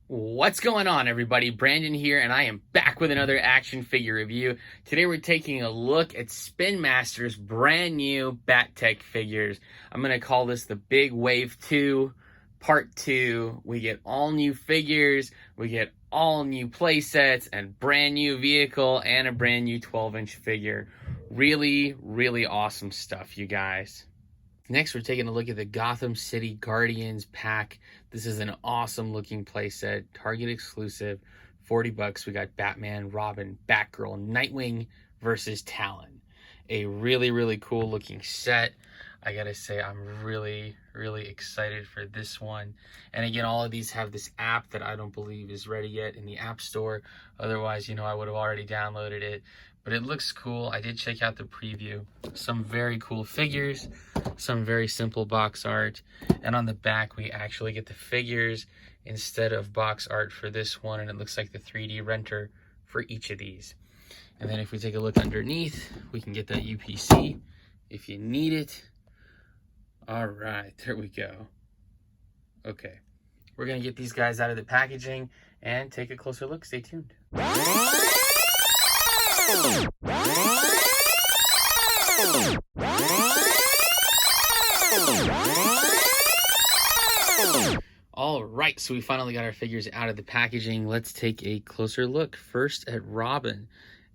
What's going on, everybody? Brandon here, and I am back with another action figure review. Today we're taking a look at Spin Master's brand new Bat-Tech figures. I'm going to call this the Big Wave 2, Part 2. We get all new figures, we get all new play sets, and brand new vehicle, and a brand new 12-inch figure. Really, really awesome stuff, you guys. Next, we're taking a look at the Gotham City Guardians pack. This is an awesome looking playset, Target exclusive, 40 bucks. We got Batman, Robin, Batgirl, Nightwing versus Talon. A really, really cool looking set. I gotta say, I'm really, really excited for this one. And again, all of these have this app that I don't believe is ready yet in the App Store. Otherwise, I would have already downloaded it. But it looks cool. I did check out the preview. Some very cool figures, some very simple box art. And on the back, we actually get the figures instead of box art for this one. And it looks like the 3D renter for each of these. And then if we take a look underneath, we can get that UPC if you need it. All right, there we go. Okay, we're gonna get these guys out of the packaging and take a closer look. Stay tuned. All right, so we finally got our figures out of the packaging. Let's take a closer look. First at Robin,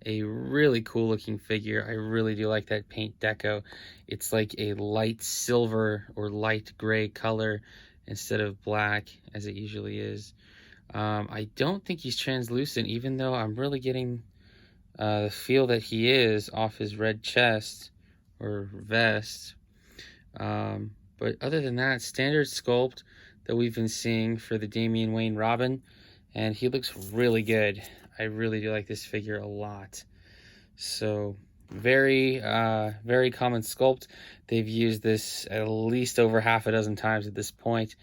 a really cool looking figure. I really do like that paint deco. It's like a light silver or light gray color instead of black as it usually is. I don't think he's translucent, even though I'm really getting the feel that he is off his red chest or vest. But other than that, standard sculpt that we've been seeing for the Damian Wayne Robin, and he looks really good. I really do like this figure a lot. So very common sculpt. They've used this at least over half a dozen times at this point.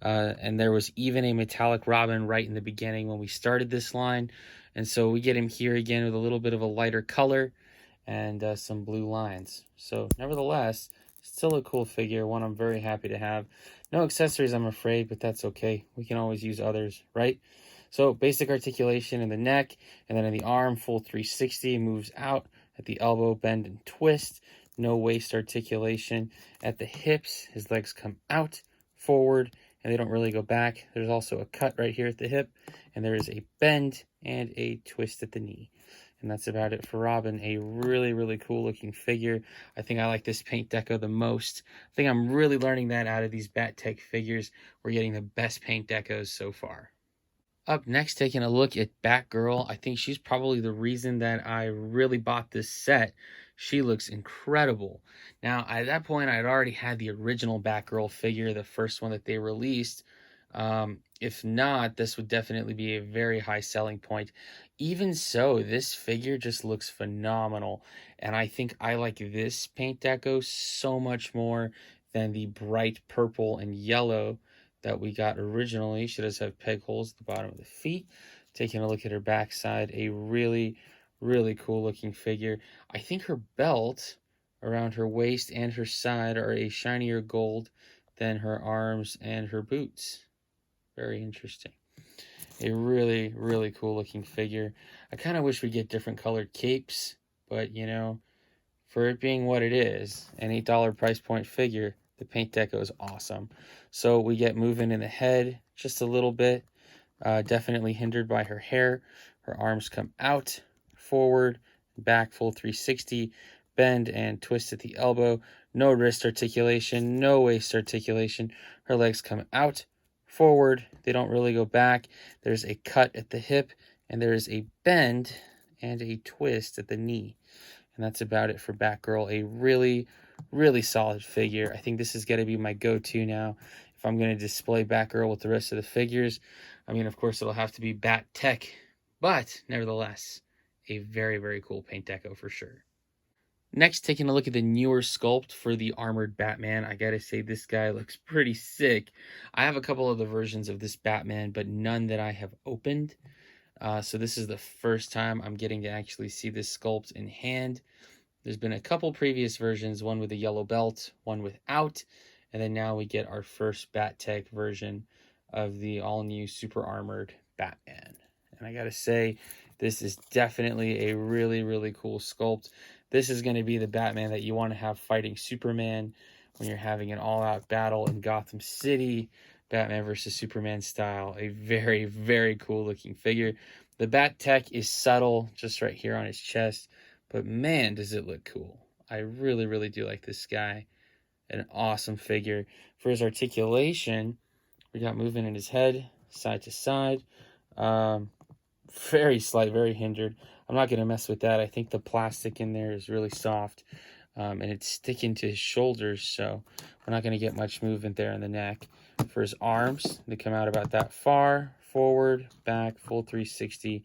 And there was even a metallic Robin right in the beginning when we started this line. And so we get him here again with a little bit of a lighter color and some blue lines. So nevertheless, still a cool figure, one I'm very happy to have. No accessories, I'm afraid, but that's okay. We can always use others, right? So basic articulation in the neck, and then in the arm, full 360, moves out at the elbow, bend and twist. No waist articulation at the hips. His legs come out, forward, and they don't really go back. There's also a cut right here at the hip, and there is a bend and a twist at the knee. And that's about it for Robin. A really, really cool looking figure. I think I like this paint deco the most. I think I'm really learning that out of these Bat-Tech figures. We're getting the best paint decos so far. Up next, taking a look at Batgirl. I think she's probably the reason that I really bought this set. She looks incredible. Now, at that point, I had already had the original Batgirl figure, the first one that they released. If not, this would definitely be a very high selling point. Even so, this figure just looks phenomenal. And I think I like this paint deco so much more than the bright purple and yellow that we got originally. She does have peg holes at the bottom of the feet. Taking a look at her backside, a really, really cool looking figure. I think her belt around her waist and her side are a shinier gold than her arms and her boots. Very interesting. A really, really cool looking figure. I kind of wish we get different colored capes, but for it being what it is, an $8 price point figure, the paint deco is awesome. So we get moving in the head just a little bit. Definitely hindered by her hair. Her arms come out, forward, back, full 360, bend and twist at the elbow. No wrist articulation, no waist articulation. Her legs come out, forward. They don't really go back. There's a cut at the hip, and there is a bend and a twist at the knee. And that's about it for Batgirl. A really, really solid figure. I think this is going to be my go-to now if I'm going to display Batgirl with the rest of the figures. I mean, of course, it'll have to be Bat-Tech, but nevertheless, a very, very cool paint deco for sure. Next, taking a look at the newer sculpt for the Armored Batman. I gotta say, this guy looks pretty sick. I have a couple of the versions of this Batman, but none that I have opened. So this is the first time I'm getting to actually see this sculpt in hand. There's been a couple previous versions, one with a yellow belt, one without, and then now we get our first Bat-Tech version of the all-new super armored Batman. And I gotta say, this is definitely a really, really cool sculpt. This is going to be the Batman that you want to have fighting Superman when you're having an all-out battle in Gotham City, Batman versus Superman style. A very, very cool looking figure. The Bat Tech is subtle, just right here on his chest, but man, does it look cool. I really, really do like this guy. An awesome figure. For his articulation, we got movement in his head, side to side. Very slight, very hindered. I'm not going to mess with that. I think the plastic in there is really soft, and it's sticking to his shoulders, so we're not going to get much movement there in the neck. For his arms, they come out about that far, forward, back, full 360,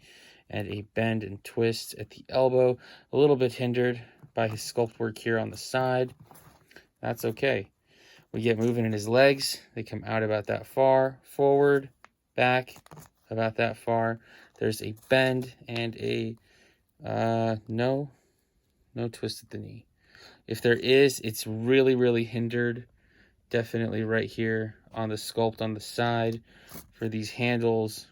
and a bend and twist at the elbow. A little bit hindered by his sculpt work here on the side. That's okay. We get movement in his legs. They come out about that far, forward, back, about that far. There's a bend and a no twist at the knee. If there is, it's really, really hindered. Definitely right here on the sculpt on the side for these handles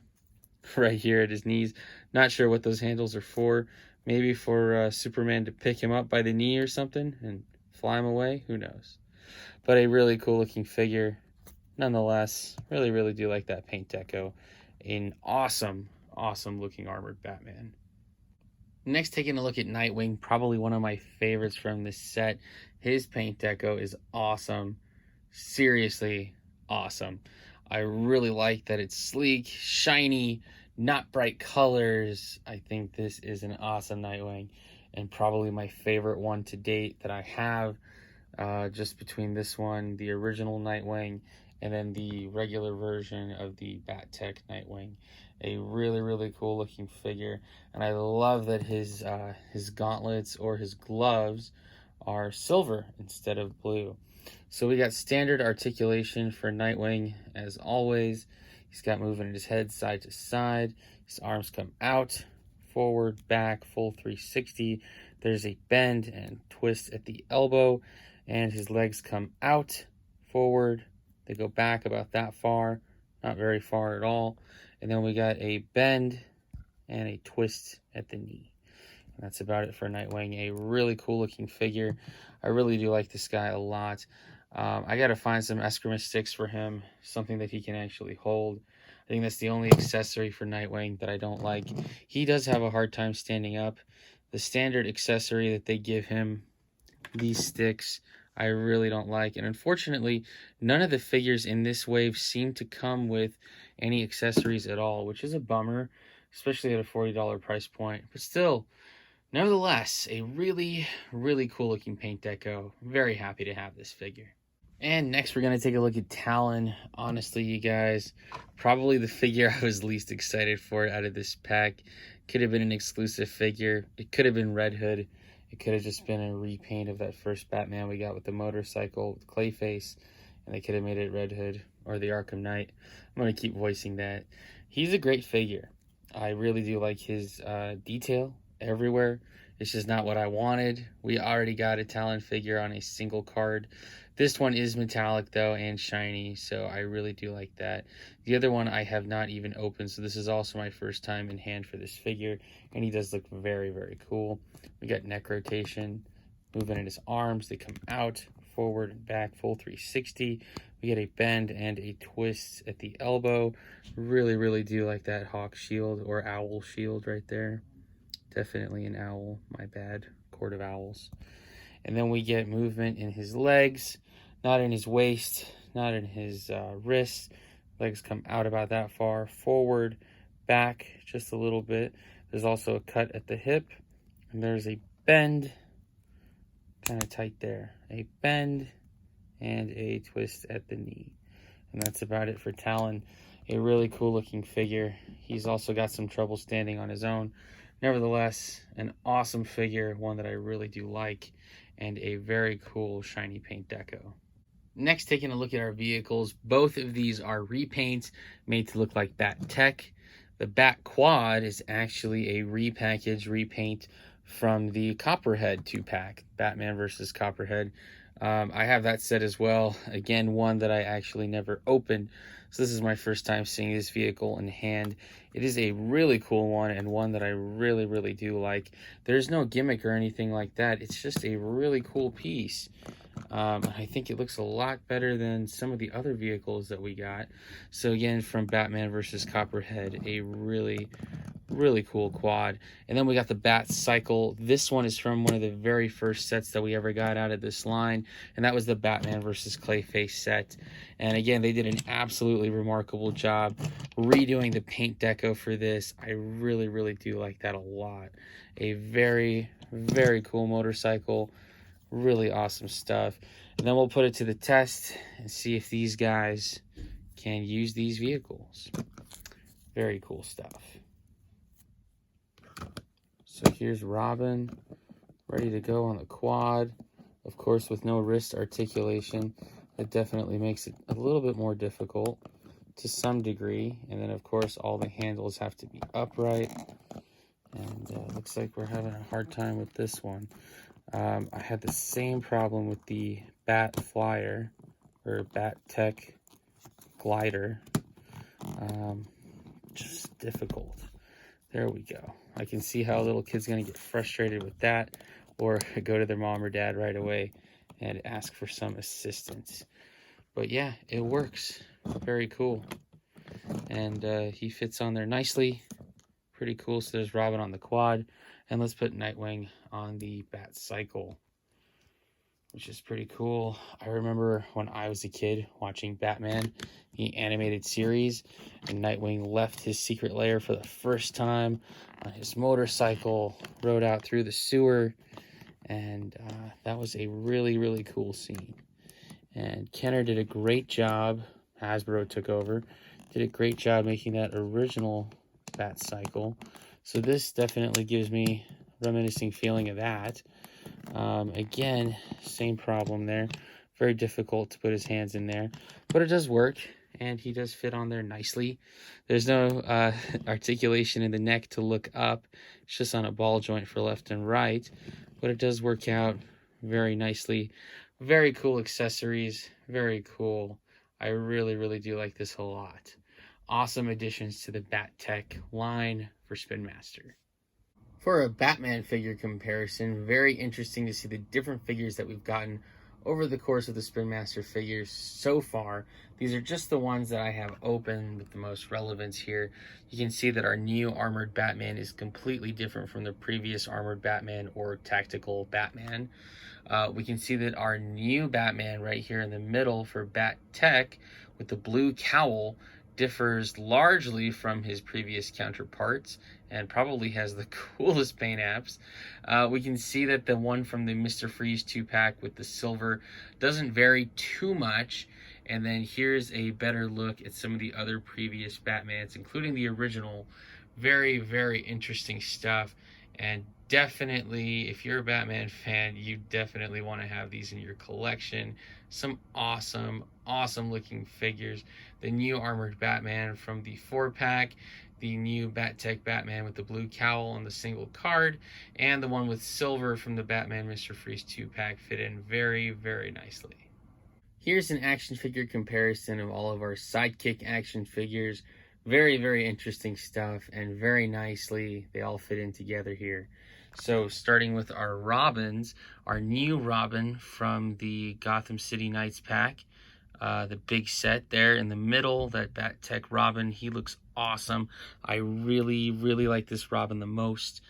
right here at his knees. Not sure what those handles are for. Maybe for Superman to pick him up by the knee or something and fly him away. Who knows? But a really cool looking figure. Nonetheless, really, really do like that paint deco. An awesome looking armored Batman. Next, taking a look at Nightwing, probably one of my favorites from this set. His paint deco is awesome. Seriously awesome. I really like that it's sleek, shiny, not bright colors. I think this is an awesome Nightwing, and probably my favorite one to date that I have. Just between this one, the original Nightwing, and then the regular version of the Bat Tech Nightwing. A really, really cool looking figure, and I love that his gauntlets or his gloves are silver instead of blue. So we got standard articulation for Nightwing as always. He's got movement in his head side to side. His arms come out, forward, back, full 360. There's a bend and twist at the elbow, and his legs come out, forward. They go back about that far, not very far at all. And then we got a bend and a twist at the knee. And that's about it for Nightwing. A really cool looking figure. I really do like this guy a lot. I got to find some Eskrima sticks for him, something that he can actually hold. I think that's the only accessory for Nightwing that I don't like. He does have a hard time standing up. The standard accessory that they give him, these sticks, I really don't like. And unfortunately, none of the figures in this wave seem to come with any accessories at all, which is a bummer, especially at a $40 price point. But still, nevertheless, a really, really cool looking paint deco. Very happy to have this figure. And next we're going to take a look at Talon. Honestly, you guys, probably the figure I was least excited for out of this pack. Could have been an exclusive figure. It could have been Red Hood. It could have just been a repaint of that first Batman we got with the motorcycle with Clayface. And they could have made it Red Hood or the Arkham Knight. I'm going to keep voicing that. He's a great figure. I really do like his detail everywhere. It's just not what I wanted. We already got a Talon figure on a single card. This one is metallic though and shiny, so I really do like that. The other one I have not even opened, so this is also my first time in hand for this figure, and he does look very, very cool. We got neck rotation, movement in his arms. They come out, forward and back, full 360. We get a bend and a twist at the elbow. Really, really do like that hawk shield or owl shield right there. Definitely an owl, my bad, court of owls. And then we get movement in his legs, not in his waist, not in his wrists. Legs come out about that far, forward, back just a little bit. There's also a cut at the hip, and there's a bend, kind of tight there. A bend and a twist at the knee. And that's about it for Talon. A really cool looking figure. He's also got some trouble standing on his own. Nevertheless, an awesome figure, one that I really do like, and a very cool shiny paint deco. Next, taking a look at our vehicles. Both of these are repaints made to look like Bat Tech. The Bat Quad is actually a repackaged repaint from the Copperhead 2-pack, Batman versus Copperhead. I have that set as well. Again, one that I actually never opened. So this is my first time seeing this vehicle in hand. It is a really cool one, and one that I really, really do like. There's no gimmick or anything like that. It's just a really cool piece. I think it looks a lot better than some of the other vehicles that we got. So again, from Batman versus Copperhead, a really cool quad. And then we got the Bat Cycle. This one is from one of the very first sets that we ever got out of this line, and that was the Batman versus Clayface set. And again, they did an absolutely remarkable job redoing the paint deco for this. I really do like that a lot. A very cool motorcycle. Really awesome stuff. And then we'll put it to the test and see if these guys can use these vehicles. Very cool stuff. So here's Robin, ready to go on the quad. Of course, with no wrist articulation, that definitely makes it a little bit more difficult to some degree. And then, of course, all the handles have to be upright. And looks like we're having a hard time with this one. I had the same problem with the Bat Flyer, or Bat Tech Glider. Just difficult. There we go. I can see how a little kid's going to get frustrated with that, or go to their mom or dad right away and ask for some assistance. But yeah, it works. Very cool. And he fits on there nicely. Pretty cool. So there's Robin on the quad. And let's put Nightwing on the Bat Cycle, which is pretty cool. I remember when I was a kid watching Batman, the animated series, and Nightwing left his secret lair for the first time on his motorcycle, rode out through the sewer, and that was a really cool scene. And Kenner did a great job. Hasbro took over, did a great job making that original Bat Cycle. So this definitely gives me a reminiscing feeling of that. Again, same problem there. Very difficult to put his hands in there, but it does work, and he does fit on there nicely. There's no articulation in the neck to look up. It's just on a ball joint for left and right, but it does work out very nicely. Very cool accessories. Very cool. I really do like this a lot. Awesome additions to the Bat Tech line for Spin Master. For a Batman figure comparison, very interesting to see the different figures that we've gotten over the course of the Spin Master figures so far. These are just the ones that I have open with the most relevance here. You can see that our new Armored Batman is completely different from the previous Armored Batman or Tactical Batman. We can see that our new Batman right here in the middle for Bat Tech with the blue cowl differs largely from his previous counterparts and probably has the coolest paint apps. We can see that the one from the Mr. Freeze 2-pack with the silver doesn't vary too much. And then here's a better look at some of the other previous Batmans, including the original. Very interesting stuff. And definitely, if you're a Batman fan, you definitely want to have these in your collection. Some awesome looking figures. The new Armored Batman from the 4-pack, the new Bat-Tech Batman with the blue cowl on the single card, and the one with silver from the Batman Mr. Freeze 2-pack fit in very nicely. Here's an action figure comparison of all of our Sidekick action figures. Very interesting stuff, and very nicely they all fit in together here. So starting with our Robins, our new Robin from the Gotham City Knights pack, the big set there in the middle, that Bat Tech Robin, he looks awesome. I really like this Robin the most.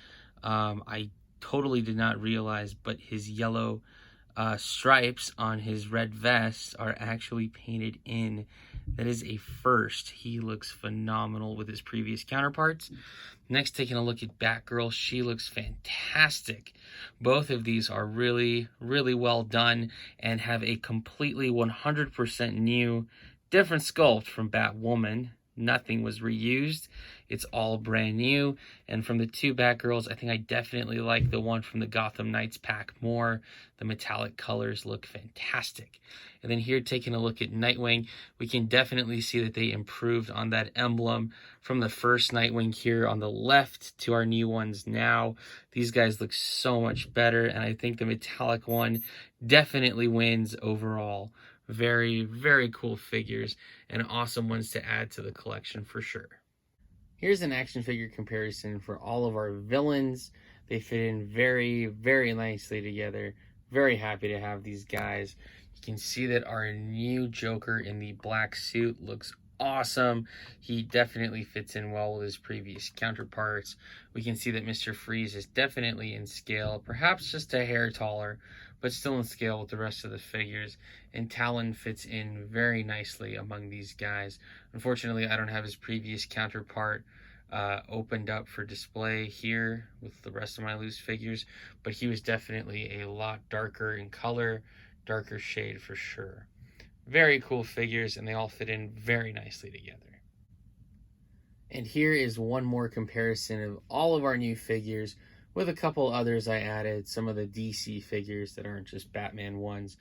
I totally did not realize, but his yellow stripes on his red vest are actually painted in. That is a first. He looks phenomenal with his previous counterparts. Next, taking a look at Batgirl, she looks fantastic. Both of these are really well done and have a completely 100% new, different sculpt from Batwoman. Nothing was reused. It's all brand new. And from the two Batgirls, I think I definitely like the one from the Gotham Knights pack more. The metallic colors look fantastic. And then here, taking a look at Nightwing, we can definitely see that they improved on that emblem from the first Nightwing here on the left to our new ones now. These guys look so much better, and I think the metallic one definitely wins overall. Very, very cool figures and awesome ones to add to the collection for sure. Here's an action figure comparison for all of our villains. They fit in very, very nicely together. Very happy to have these guys. You can see that our new Joker in the black suit looks awesome. He definitely fits in well with his previous counterparts. We can see that Mr. Freeze is definitely in scale, perhaps just a hair taller, but still in scale with the rest of the figures. And Talon fits in very nicely among these guys. Unfortunately, I don't have his previous counterpart opened up for display here with the rest of my loose figures, but he was definitely a lot darker in color, darker shade for sure. Very cool figures, and they all fit in very nicely together. And here is one more comparison of all of our new figures with a couple others I added, some of the DC figures that aren't just Batman ones,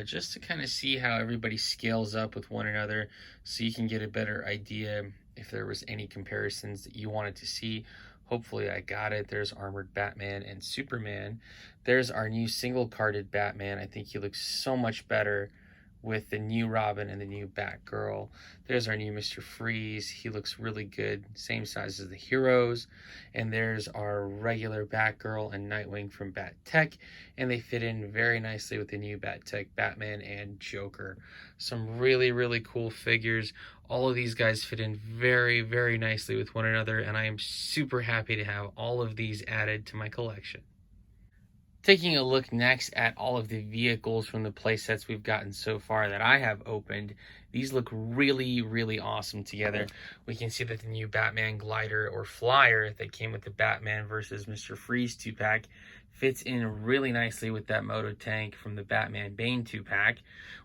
just to kind of see how everybody scales up with one another so you can get a better idea if there was any comparisons that you wanted to see. Hopefully I got it. There's Armored Batman and Superman. There's our new single-carded Batman. I think he looks so much better with the new Robin and the new Batgirl. There's our new Mr. Freeze. He looks really good, same size as the heroes. And there's our regular Batgirl and Nightwing from Bat Tech, and they fit in very nicely with the new Bat Tech Batman and Joker. Some really, really cool figures. All of these guys fit in very, very nicely with one another, and I am super happy to have all of these added to my collection. Taking a look next at all of the vehicles from the playsets we've gotten so far that I have opened, these look really, really awesome together. We can see that the new Batman glider or flyer that came with the Batman versus Mr. Freeze 2-pack fits in really nicely with that moto tank from the Batman Bane 2-pack.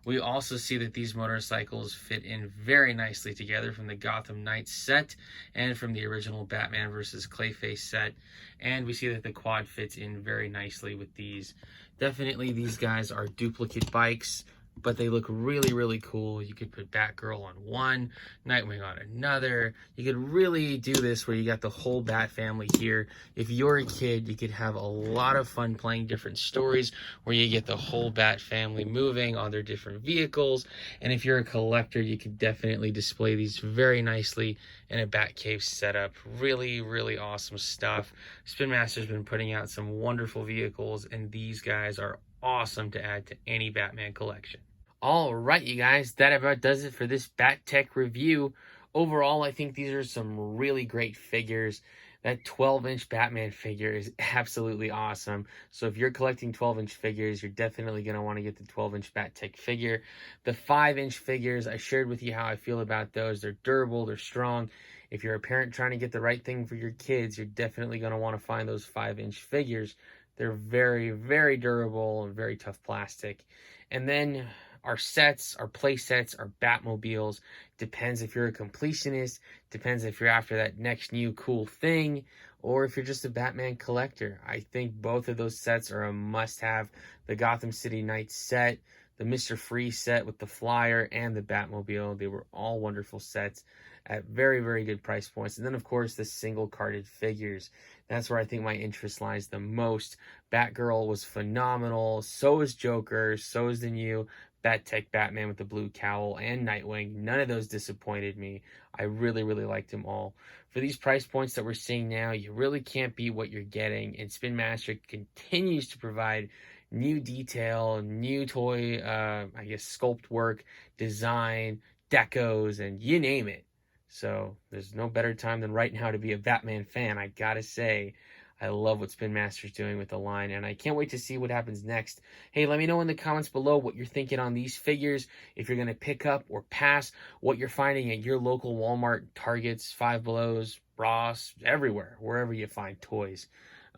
We also see that these motorcycles fit in very nicely together from the Gotham Knights set and from the original Batman versus Clayface set. And we see that the quad fits in very nicely with these. Definitely these guys are duplicate bikes, but they look really, really cool. You could put Batgirl on one, Nightwing on another. You could really do this where you got the whole Bat family here. If you're a kid, you could have a lot of fun playing different stories where you get the whole Bat family moving on their different vehicles. And if you're a collector, you could definitely display these very nicely in a Batcave setup. Really, really awesome stuff. Spin Master's been putting out some wonderful vehicles, and these guys are awesome to add to any Batman collection. All right, you guys, that about does it for this Bat Tech review. Overall, I think these are some really great figures. That 12-inch Batman figure is absolutely awesome. So if you're collecting 12-inch figures, you're definitely going to want to get the 12-inch Bat Tech figure. The 5-inch figures, I shared with you how I feel about those. They're durable, they're strong. If you're a parent trying to get the right thing for your kids, you're definitely going to want to find those 5-inch figures. They're very, very durable and very tough plastic. And then our sets, our play sets, our Batmobiles, depends if you're a completionist, depends if you're after that next new cool thing, or if you're just a Batman collector. I think both of those sets are a must-have. The Gotham City Knights set, the Mr. Freeze set with the flyer, and the Batmobile. They were all wonderful sets at very, very good price points. And then, of course, the single-carded figures. That's where I think my interest lies the most. Batgirl was phenomenal. So is Joker. So is the new Bat Tech Batman with the blue cowl and Nightwing. None of those disappointed me. I really, really liked them all. For these price points that we're seeing now, you really can't beat what you're getting. And Spin Master continues to provide new detail, new toy, sculpt work, design, decos, and you name it. So there's no better time than right now to be a Batman fan. I gotta say, I love what Spin Master's doing with the line, and I can't wait to see what happens next. Hey, let me know in the comments below what you're thinking on these figures, if you're going to pick up or pass, what you're finding at your local Walmart, Targets, Five Belows, Ross, everywhere, wherever you find toys.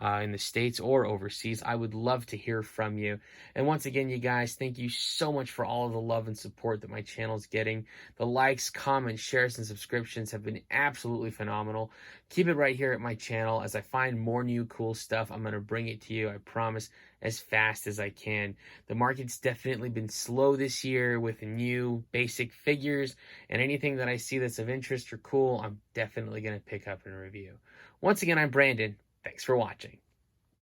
in the States or overseas. I would love to hear from you. And once again, you guys, thank you so much for all of the love and support that my channel is getting. The likes, comments, shares, and subscriptions have been absolutely phenomenal. Keep it right here at my channel. As I find more new cool stuff, I'm going to bring it to you, I promise, as fast as I can. The market's definitely been slow this year with new basic figures, and anything that I see that's of interest or cool, I'm definitely going to pick up and review. Once again, I'm Brandon. Thanks for watching.